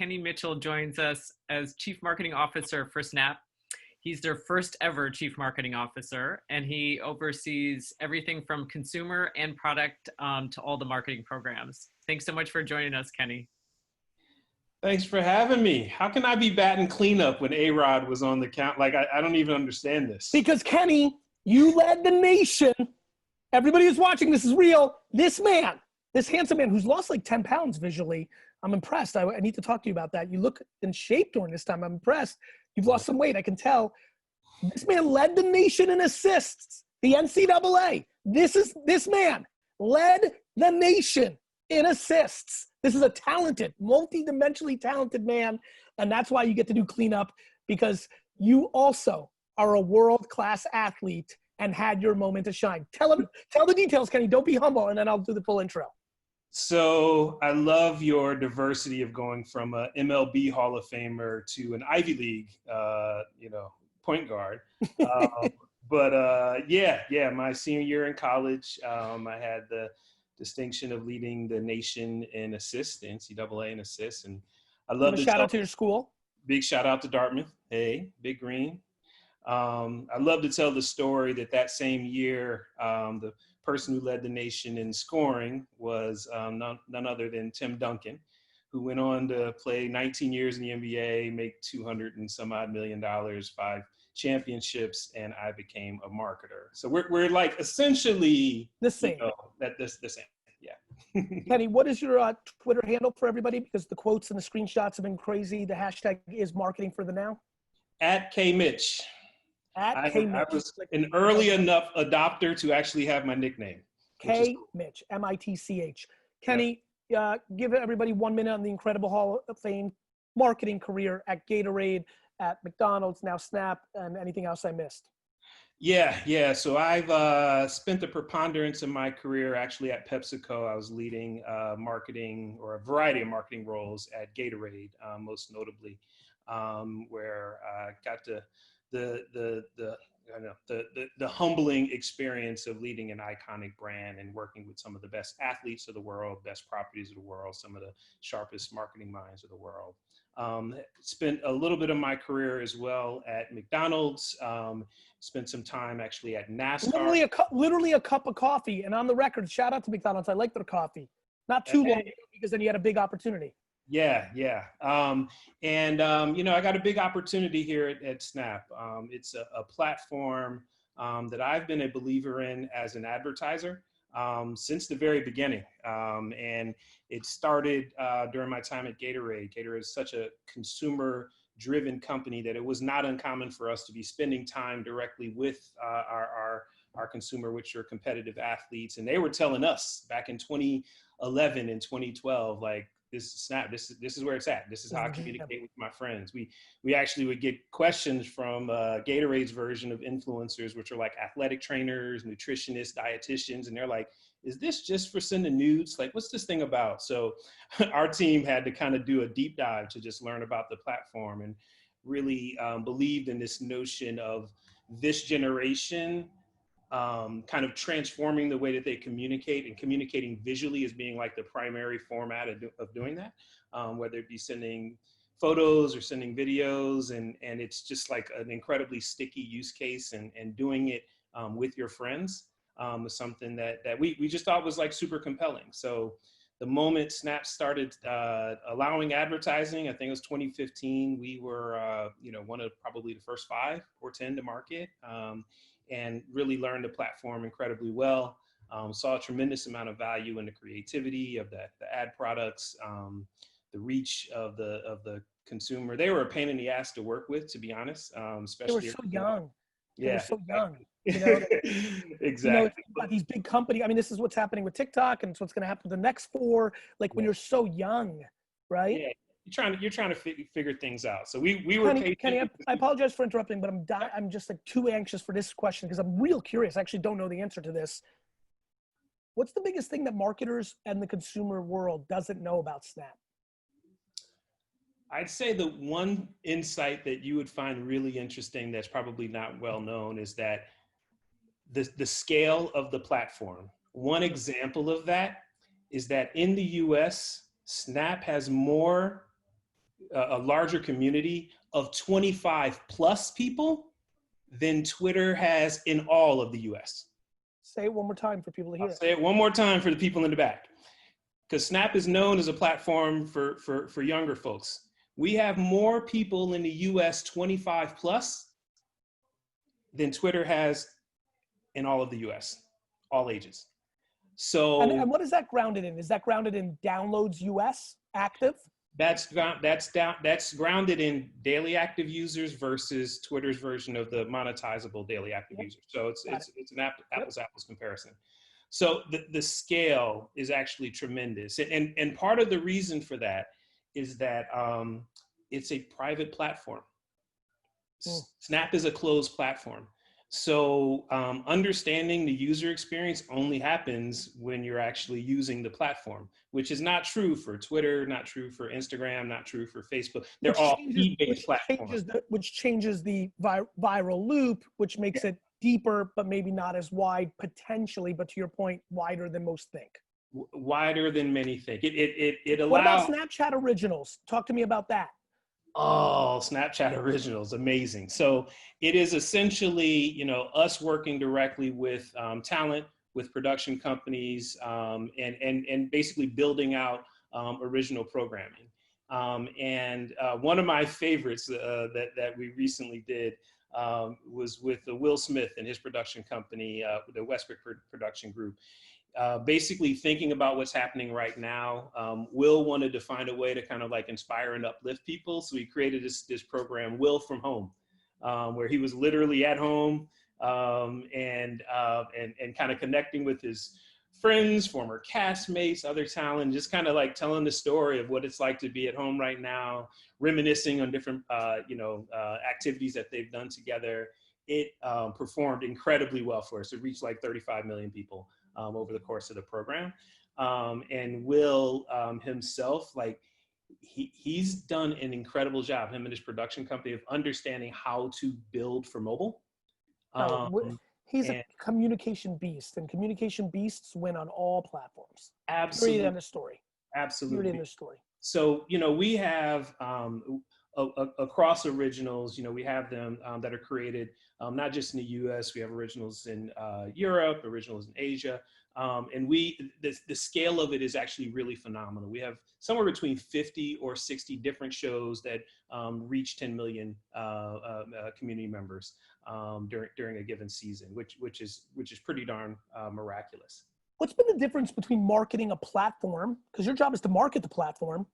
Kenny Mitchell joins us as Chief Marketing Officer for Snap. He's their first ever Chief Marketing Officer, and he oversees everything from consumer and product to all the marketing programs. Thanks so much for joining us, Kenny. Thanks for having me. How can I be batting cleanup when ARod was on the count? Like, I don't even understand this. Because Kenny, you led the nation. Everybody who's watching, this is real. This man, this handsome man who's lost like 10 pounds visually. I'm impressed. I need to talk to you about that. You look in shape during this time. I'm impressed. You've lost some weight, I can tell. This man led the nation in assists. The NCAA. This man led the nation in assists. This is a talented, multi-dimensionally talented man. And that's why you get to do cleanup, because you also are a world-class athlete and had your moment to shine. Tell the details, Kenny. Don't be humble, and then I'll do the full intro. So I love your diversity of going from a MLB Hall of Famer to an Ivy League, point guard. Yeah, my senior year in college, I had the distinction of leading the nation in assists, the NCAA in assists, and I love to shout out to your school. Big shout out to Dartmouth. Hey, Big Green. I love to tell the story that same year, the person who led the nation in scoring was none other than Tim Duncan, who went on to play 19 years in the NBA, make $200 and some odd million, 5 championships, and I became a marketer. So we're like essentially the same. The same. Yeah. Kenny, what is your Twitter handle for everybody? Because the quotes and the screenshots have been crazy. The hashtag is marketing for the now. @KMitch. I was an early enough adopter to actually have my nickname. Mitch, M-I-T-C-H. Kenny, give everybody 1 minute on the incredible Hall of Fame marketing career at Gatorade, at McDonald's, now Snap, and anything else I missed. Yeah. So I've spent the preponderance of my career actually at PepsiCo. I was leading marketing, or a variety of marketing roles at Gatorade, most notably, where I got to the humbling experience of leading an iconic brand and working with some of the best athletes of the world, best properties of the world, some of the sharpest marketing minds of the world. Spent a little bit of my career as well at McDonald's. Spent some time actually at NASCAR. Literally a cup of coffee. And on the record, shout out to McDonald's. I like their coffee. Not too long, because then you had a big opportunity. Yeah. I got a big opportunity here at Snap. It's a platform that I've been a believer in as an advertiser since the very beginning. And it started during my time at Gatorade. Gatorade is such a consumer-driven company that it was not uncommon for us to be spending time directly with our consumer, which are competitive athletes. And they were telling us back in 2011 and 2012, like, this is where it's at. This is how I communicate with my friends. We actually would get questions from Gatorade's version of influencers, which are like athletic trainers, nutritionists, dietitians, and they're like, is this just for sending nudes? Like, what's this thing about? So our team had to kind of do a deep dive to just learn about the platform, and really believed in this notion of this generation kind of transforming the way that they communicate, and communicating visually as being like the primary format of doing that, whether it be sending photos or sending videos, and it's just like an incredibly sticky use case, and doing it with your friends was something that we just thought was like super compelling. So the moment Snap started allowing advertising, I think it was 2015, we were one of probably the first 5 or 10 to market. And really learned the platform incredibly well. Saw a tremendous amount of value in the creativity of the ad products, the reach of the consumer. They were a pain in the ass to work with, to be honest. Especially they were so young. Yeah, they were so young. Exactly. These big companies. I mean, this is what's happening with TikTok, and it's what's going to happen with the next 4. Like when you're so young, right? Yeah. You're trying to figure things out. So we were patient. Kenny, I apologize for interrupting, but I'm just like too anxious for this question, because I'm real curious. I actually don't know the answer to this. What's the biggest thing that marketers and the consumer world doesn't know about Snap? I'd say the one insight that you would find really interesting that's probably not well known is that the scale of the platform. One example of that is that in the US, Snap has more a larger community of 25 plus people than Twitter has in all of the US. Say it one more time for people to hear. I'll say it one more time for the people in the back. Because Snap is known as a platform for younger folks. We have more people in the US 25 plus than Twitter has in all of the US, all ages. So and what is that grounded in? Is that grounded in downloads US active? That's grounded in daily active users versus Twitter's version of the monetizable daily active users. So it's an apples to apples comparison. So the scale is actually tremendous. And part of the reason for that is that it's a private platform. Snap is a closed platform. So understanding the user experience only happens when you're actually using the platform, which is not true for Twitter, not true for Instagram, not true for Facebook. They're all feed-based platforms. Which changes the viral loop, which makes it deeper, but maybe not as wide potentially, but to your point, wider than most think. Wider than many think. It allows. What about Snapchat Originals? Talk to me about that. Oh, Snapchat Originals, amazing. So it is essentially, us working directly with talent, with production companies, and basically building out original programming. And one of my favorites that we recently did was with Will Smith and his production company, the Westbrook Production Group. Basically thinking about what's happening right now. Will wanted to find a way to kind of like inspire and uplift people. So he created this program, Will from Home, where he was literally at home and kind of connecting with his friends, former castmates, other talent, just kind of like telling the story of what it's like to be at home right now, reminiscing on different, activities that they've done together. It performed incredibly well for us. It reached like 35 million people over the course of the program. And Will himself, like he's done an incredible job, him and his production company, of understanding how to build for mobile. He's a communication beast, and communication beasts win on all platforms. Absolutely. Period, end of story. Absolutely. Period, end of story. So, we have across originals, we have them that are created not just in the US, we have originals in Europe, originals in Asia. And the scale of it is actually really phenomenal. We have somewhere between 50 or 60 different shows that reach 10 million community members during a given season, which is pretty darn miraculous. What's been the difference between marketing a platform, because your job is to market the platform,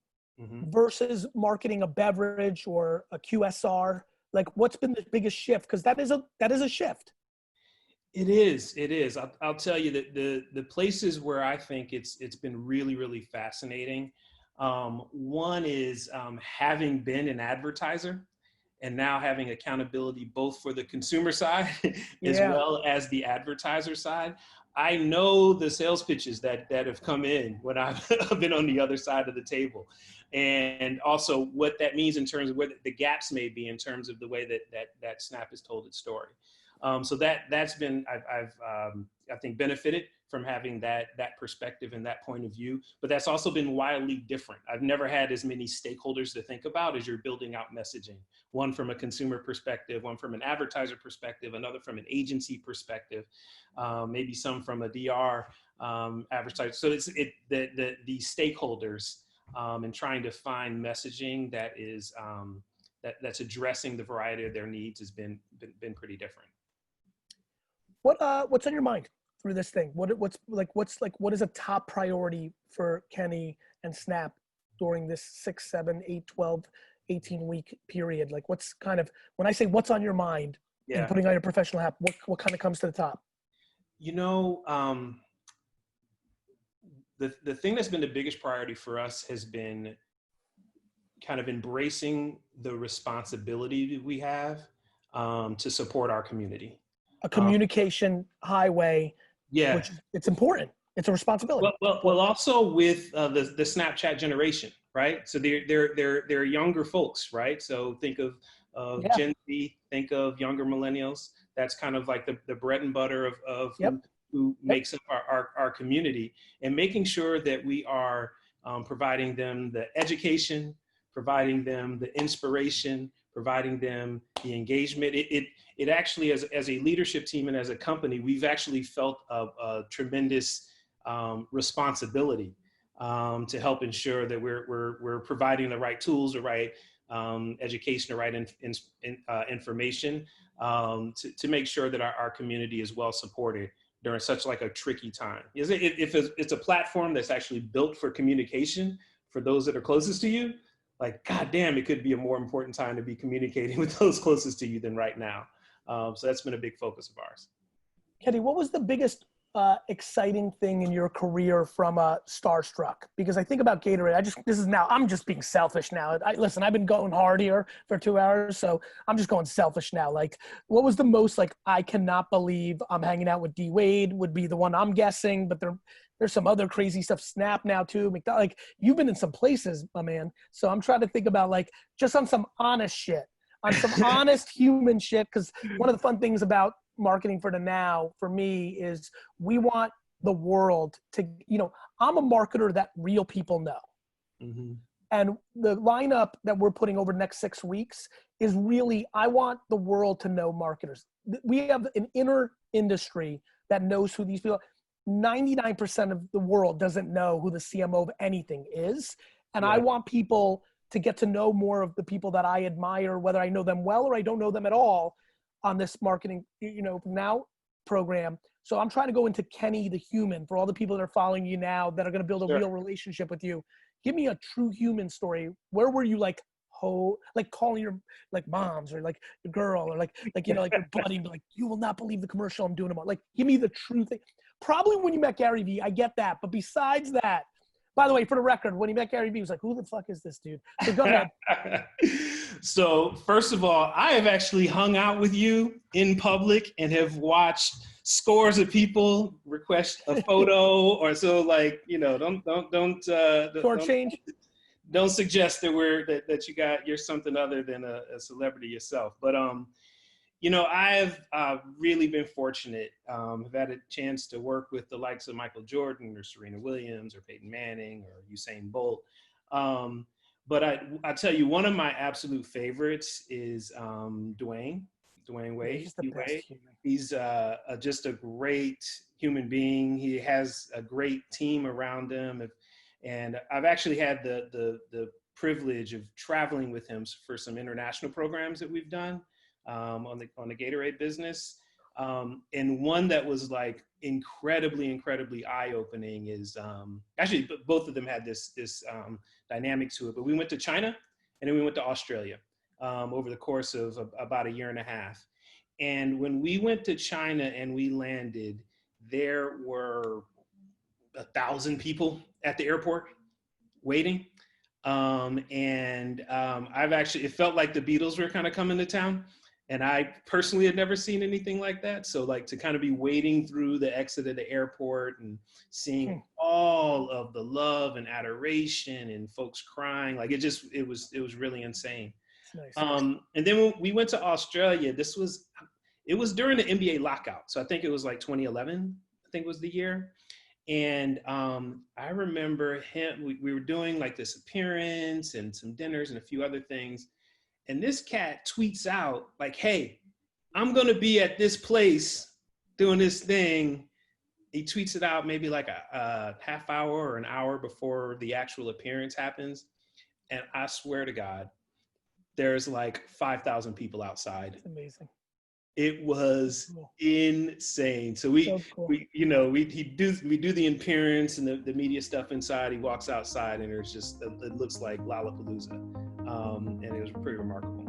versus marketing a beverage or a QSR? Like, what's been the biggest shift? Because that is a shift. It is. I'll tell you that the places where I think it's been really, really fascinating. One is having been an advertiser and now having accountability both for the consumer side as well as the advertiser side. I know the sales pitches that have come in when I've been on the other side of the table, and also what that means in terms of where the gaps may be in terms of the way that Snap has told its story. So that's been, I've I think benefited from having that perspective and that point of view, but that's also been wildly different. I've never had as many stakeholders to think about as you're building out messaging. One from a consumer perspective, one from an advertiser perspective, another from an agency perspective, maybe some from a DR advertiser. So it's the stakeholders and trying to find messaging that is that's addressing the variety of their needs has been pretty different. What's on your mind through this thing? What is a top priority for Kenny and Snap during this 6, 7, 8, 12, 18-week period? Like, what's kind of, when I say what's on your mind and putting on your professional hat, what kind of comes to the top? The thing that's been the biggest priority for us has been kind of embracing the responsibility that we have to support our community. A communication highway, which it's important. It's a responsibility. Well, also with the Snapchat generation, right? So they're younger folks, right? So think of Gen Z, think of younger millennials. That's kind of like the bread and butter of who makes up our community, and making sure that we are providing them the education, providing them the inspiration, providing them the engagement. It actually, as a leadership team and as a company, we've actually felt a tremendous responsibility to help ensure that we're providing the right tools, the right education, the right information to make sure that our community is well supported during such like a tricky time. If it's a platform that's actually built for communication for those that are closest to you, like, God damn, it could be a more important time to be communicating with those closest to you than right now. So that's been a big focus of ours. Kenny, what was the biggest exciting thing in your career from Starstruck? Because I think about Gatorade. I'm just being selfish now. Listen, I've been going hard here for 2 hours, so I'm just going selfish now. Like, what was the most, like, I cannot believe I'm hanging out with D Wade would be the one I'm guessing, but there's some other crazy stuff. Snap now too. Like, you've been in some places, my man. So I'm trying to think about, like, just on some honest shit, on some honest human shit. Because one of the fun things about marketing for the now for me is we want the world to, I'm a marketer that real people know. Mm-hmm. And the lineup that we're putting over the next 6 weeks is really, I want the world to know marketers. We have an inner industry that knows who these people are. 99% of the world doesn't know who the CMO of anything is. And I want people to get to know more of the people that I admire, whether I know them well or I don't know them at all, on this marketing, now program. So I'm trying to go into Kenny the human for all the people that are following you now that are going to build a real relationship with you. Give me a true human story. Where were you like calling your like moms or like your girl or like your buddy, like, you will not believe the commercial I'm doing tomorrow. Like, give me the true thing. Probably when you met Gary Vee, I get that. But besides that, by the way, for the record, when he met Gary Vee, he was like, who the fuck is this dude? So go ahead. So first of all, I have actually hung out with you in public and have watched scores of people request a photo or so, like, don't suggest that you're something other than a celebrity yourself. But I've really been fortunate. I've had a chance to work with the likes of Michael Jordan or Serena Williams or Peyton Manning or Usain Bolt. But I tell you, one of my absolute favorites is Dwayne Wade. He's the best human. He's just a great human being. He has a great team around him. And I've actually had the privilege of traveling with him for some international programs that we've done on the Gatorade business. And one that was like incredibly eye-opening is actually both of them had this dynamic to it. But we went to China and then we went to Australia over the course of about a year and a half. And when we went to China and we landed, there were 1,000 people at the airport waiting. It felt like the Beatles were kind of coming to town. And I personally had never seen anything like that. So like to kind of be wading through the exit of the airport and seeing all of the love and adoration and folks crying, like it was really insane. Nice. And then when we went to Australia, it was during the NBA lockout. So I think it was like 2011, I think was the year. And I remember we were doing like this appearance and some dinners and a few other things. And this cat tweets out like, hey, I'm going to be at this place doing this thing. He tweets it out maybe like a half hour or an hour before the actual appearance happens. And I swear to God, there's like 5,000 people outside. That's amazing. It was insane. So we do the appearance and the media stuff inside. He walks outside and it looks like Lollapalooza. And it was pretty remarkable.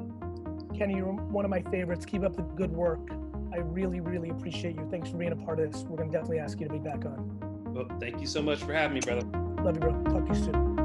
Kenny, you're one of my favorites. Keep up the good work. I really, really appreciate you. Thanks for being a part of this. We're going to definitely ask you to be back on. Well, thank you so much for having me, brother. Love you, bro. Talk to you soon.